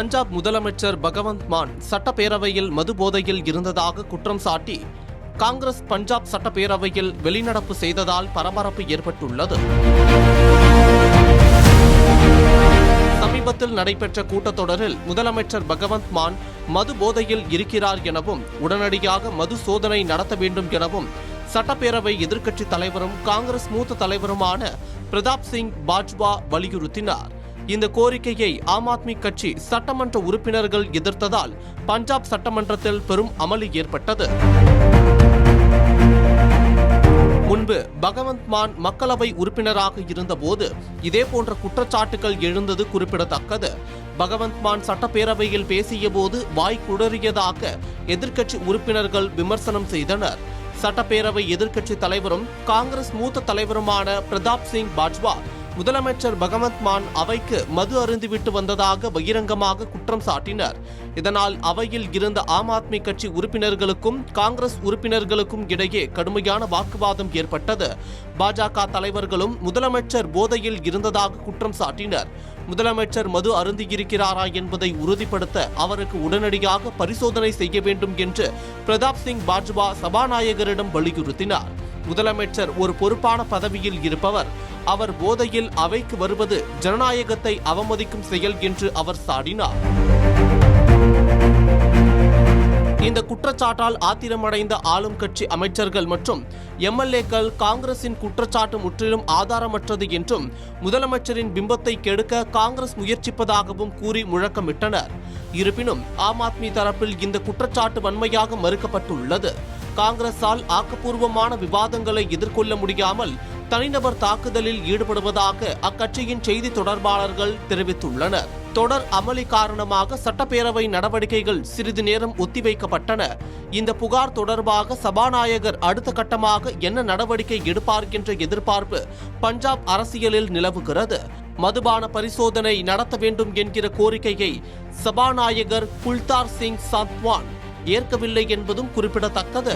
பஞ்சாப் முதலமைச்சர் பகவந்த் மான் சட்டப்பேரவையில் மது போதையில் இருந்ததாக குற்றம் சாட்டி காங்கிரஸ் பஞ்சாப் சட்டப்பேரவையில் வெளிநடப்பு செய்ததால் பரபரப்பு ஏற்பட்டுள்ளது. சமீபத்தில் நடைபெற்ற கூட்டத்தொடரில் முதலமைச்சர் பகவந்த் மான் மது போதையில் இருக்கிறார் எனவும் உடனடியாக மது சோதனை நடத்த வேண்டும் எனவும் சட்டப்பேரவை எதிர்க்கட்சித் தலைவரும் காங்கிரஸ் மூத்த தலைவருமான பிரதாப் சிங் பாஜ்வா வலியுறுத்தினார். இந்த கோரிக்கையை ஆம் ஆத்மி கட்சி சட்டமன்ற உறுப்பினர்கள் எதிர்த்ததால் பஞ்சாப் சட்டமன்றத்தில் பெரும் அமளி ஏற்பட்டது. முன்பு பகவந்த் மான் மக்களவை உறுப்பினராக இருந்தபோது இதேபோன்ற குற்றச்சாட்டுகள் எழுந்தது குறிப்பிடத்தக்கது. பகவந்த் மான் சட்டப்பேரவையில் பேசிய போது வாய் குடறியதாக எதிர்க்கட்சி உறுப்பினர்கள் விமர்சனம் செய்தனர். சட்டப்பேரவை எதிர்க்கட்சி தலைவரும் காங்கிரஸ் மூத்த தலைவருமான பிரதாப் சிங் பாஜ்வா முதலமைச்சர் பகவந்த் மான் அவைக்கு மது அருந்திவிட்டு வந்ததாக பகிரங்கமாக குற்றம் சாட்டினர். இதனால் அவையில் இருந்த ஆம் ஆத்மி கட்சி உறுப்பினர்களுக்கும் காங்கிரஸ் உறுப்பினர்களுக்கும் இடையே கடுமையான வாக்குவாதம் ஏற்பட்டது. பாஜக தலைவர்களும் முதலமைச்சர் போதையில் இருந்ததாக குற்றம் சாட்டினர். முதலமைச்சர் மது அருந்தியிருக்கிறாரா என்பதை உறுதிப்படுத்த அவருக்கு உடனடியாக பரிசோதனை செய்ய வேண்டும் என்று பிரதாப் சிங் பாஜ்வா சபாநாயகரிடம் வலியுறுத்தினார். முதலமைச்சர் ஒரு பொறுப்பான பதவியில் இருப்பவர். அவர் போதையில் அவைக்கு வருவது ஜனநாயகத்தை அவமதிக்கும் செயல் என்று அவர் சாடினார். இந்த குற்றச்சாட்டால் ஆத்திரமடைந்த ஆளும் கட்சி அமைச்சர்கள் மற்றும் எம்எல்ஏக்கள் காங்கிரசின் குற்றச்சாட்டு முற்றிலும் ஆதாரமற்றது என்றும் முதலமைச்சரின் பிம்பத்தை கெடுக்க காங்கிரஸ் முயற்சிப்பதாகவும் கூறி முழக்கமிட்டனர். இருப்பினும் ஆம் ஆத்மி தரப்பில் இந்த குற்றச்சாட்டு வன்மையாக மறுக்கப்பட்டுள்ளது. காங்கிரசால் ஆக்கப்பூர்வமான விவாதங்களை எதிர்கொள்ள முடியாமல் தனிநபர் தாக்குதலில் ஈடுபடுவதாக அக்கட்சியின் செய்தி தொடர்பாளர்கள் தெரிவித்துள்ளனர். தொடர் அமளி காரணமாக சட்டப்பேரவை நடவடிக்கைகள் சிறிது நேரம் ஒத்திவைக்கப்பட்டன. இந்த புகார் தொடர்பாக சபாநாயகர் அடுத்த கட்டமாக என்ன நடவடிக்கை எடுப்பார் என்ற எதிர்பார்ப்பு பஞ்சாப் அரசியலில் நிலவுகிறது. மதுபான பரிசோதனை நடத்த வேண்டும் என்கிற கோரிக்கையை சபாநாயகர் குல்தார் சிங் சந்த்வான் ஏற்கவில்லை என்பதும் குறிப்பிடத்தக்கது.